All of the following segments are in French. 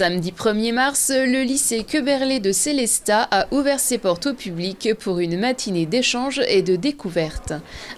Samedi 1er mars, le lycée Queberlé de Sélestat a ouvert ses portes au public pour une matinée d'échange et de découverte.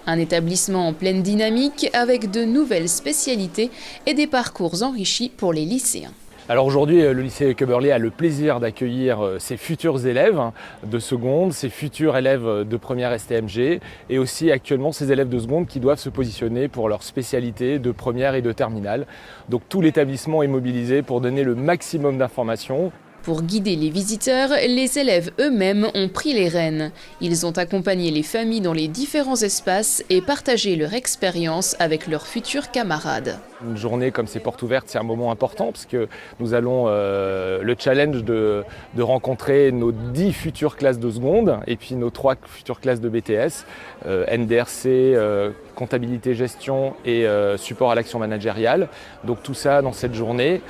Un établissement en pleine dynamique avec de nouvelles spécialités et des parcours enrichis pour les lycéens. Alors aujourd'hui, le lycée Queberlé a le plaisir d'accueillir ses futurs élèves de seconde, ses futurs élèves de première STMG et aussi actuellement ses élèves de seconde qui doivent se positionner pour leur spécialité de première et de terminale. Donc tout l'établissement est mobilisé pour donner le maximum d'informations. Pour guider les visiteurs, les élèves eux-mêmes ont pris les rênes. Ils ont accompagné les familles dans les différents espaces et partagé leur expérience avec leurs futurs camarades. Une journée comme ces portes ouvertes, c'est un moment important parce que nous allons le challenge de rencontrer nos 10 futures classes de seconde et puis nos 3 futures classes de BTS, NDRC, comptabilité, gestion et support à l'action managériale. Donc tout ça dans cette journée,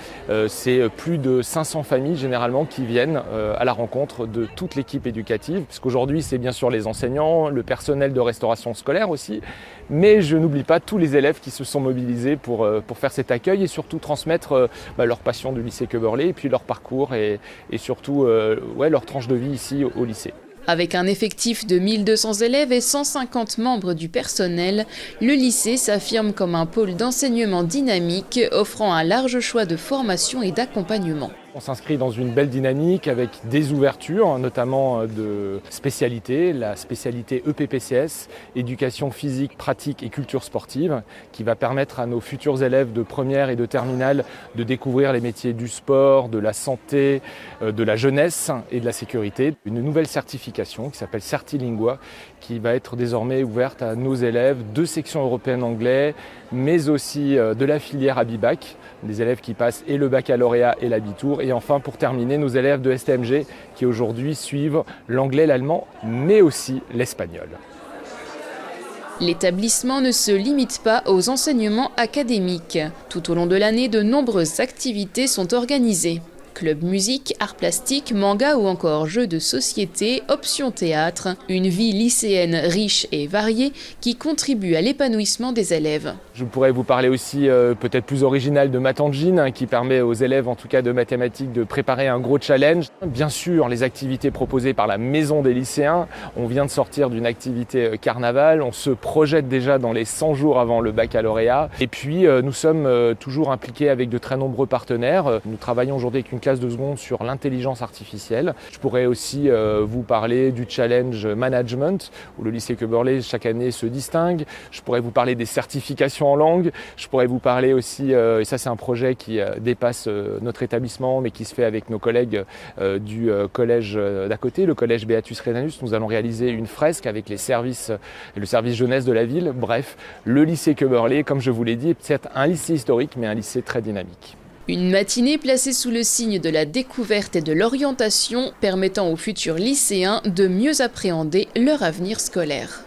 c'est plus de 500 familles généralement qui viennent à la rencontre de toute l'équipe éducative, puisqu'aujourd'hui c'est bien sûr les enseignants, le personnel de restauration scolaire aussi, mais je n'oublie pas tous les élèves qui se sont mobilisés pour faire cet accueil et surtout transmettre leur passion du lycée Queberlé et puis leur parcours et surtout leur tranche de vie ici au lycée. Avec un effectif de 1200 élèves et 150 membres du personnel, le lycée s'affirme comme un pôle d'enseignement dynamique offrant un large choix de formation et d'accompagnement. On s'inscrit dans une belle dynamique avec des ouvertures, notamment de spécialités, la spécialité EPPCS, éducation physique, pratique et culture sportive, qui va permettre à nos futurs élèves de première et de terminale de découvrir les métiers du sport, de la santé, de la jeunesse et de la sécurité. Une nouvelle certification qui s'appelle Certilingua, qui va être désormais ouverte à nos élèves de section européenne anglais, mais aussi de la filière Abibac, des élèves qui passent et le baccalauréat et l'habitour. Et enfin, pour terminer, nos élèves de STMG qui aujourd'hui suivent l'anglais, l'allemand, mais aussi l'espagnol. L'établissement ne se limite pas aux enseignements académiques. Tout au long de l'année, de nombreuses activités sont organisées. Club musique, arts plastiques, manga ou encore jeux de société, options théâtre, une vie lycéenne riche et variée qui contribue à l'épanouissement des élèves. Je pourrais vous parler aussi peut-être plus original de Matangine qui permet aux élèves en tout cas de mathématiques de préparer un gros challenge. Bien sûr les activités proposées par la maison des lycéens, on vient de sortir d'une activité carnaval, on se projette déjà dans les 100 jours avant le baccalauréat et puis nous sommes toujours impliqués avec de très nombreux partenaires. Nous travaillons aujourd'hui avec une classe de seconde sur l'intelligence artificielle. Je pourrais aussi vous parler du challenge management où le lycée Queberlé chaque année se distingue. Je pourrais vous parler des certifications en langue. Je pourrais vous parler aussi, et ça c'est un projet qui dépasse notre établissement mais qui se fait avec nos collègues du collège d'à côté, le collège Beatus Renanus. Nous allons réaliser une fresque avec les services, le service jeunesse de la ville. Bref, le lycée Queberlé, comme je vous l'ai dit, c'est un lycée historique mais un lycée très dynamique. Une matinée placée sous le signe de la découverte et de l'orientation permettant aux futurs lycéens de mieux appréhender leur avenir scolaire.